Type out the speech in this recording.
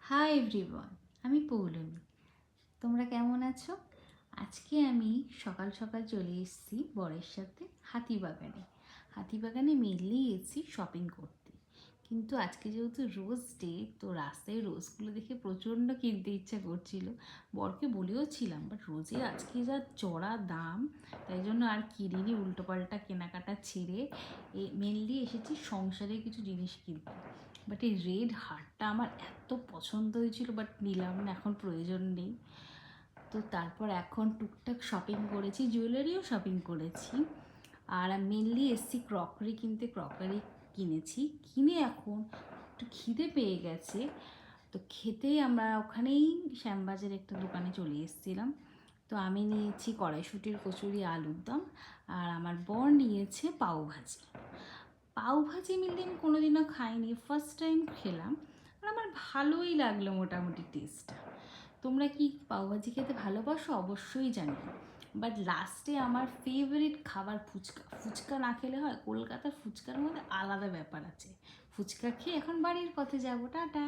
Hi everyone, আমি পৌলমী। তোমরা কেমন আছো? আজকে আমি সকাল সকাল চলে এসেছি বরের সাথে হাতিবাগানে। হাতিবাগানে মেনলি এসেছি শপিং করতে, কিন্তু আজকে যেহেতু রোজ ডে, তো রাস্তায় রোজগুলো দেখে প্রচণ্ড কিনতে ইচ্ছা করছিল। বরকে বলেও ছিলাম, বাট রোজে আজকে যা চড়া দাম, তাই জন্য আর কিনিনি। উল্টোপাল্টা কেনাকাটা ছেড়ে মেনলি এসেছি সংসারের কিছু জিনিস কিনতে। বাট এই রেড হার্টটা আমার এত পছন্দ হয়েছিল, বাট নিলাম না, এখন প্রয়োজন নেই। তো তারপর এখন টুকটাক শপিং করেছি, জুয়েলারিও শপিং করেছি। আর মেনলি এসছি ক্রকারি কিনতে, ক্রকারি কিনেছি। কিনে এখন একটু খিদে পেয়ে গেছে, তো খেতে আমরা ওখানেই শ্যামবাজার একটা দোকানে চলে এসেছিলাম। তো আমি নিয়েছি কড়াইশুঁটির কচুরি, আলুর দম, আর আমার বর নিয়েছে পাউভাজি। পাউভাজি মিললে আমি কোনোদিনও খাইনি, ফার্স্ট টাইম খেলাম, আর আমার ভালোই লাগলো মোটামুটি টেস্টটা। তোমরা কি পাউভাজি খেতে ভালোবাসো? অবশ্যই জানিও। বাট লাস্টে আমার ফেভারিট খাবার ফুচকা। ফুচকা না খেলে হয়? কলকাতার ফুচকার মধ্যে আলাদা ব্যাপার আছে। ফুচকা খেয়ে এখন বাড়ির পথে যাবো, টাটা।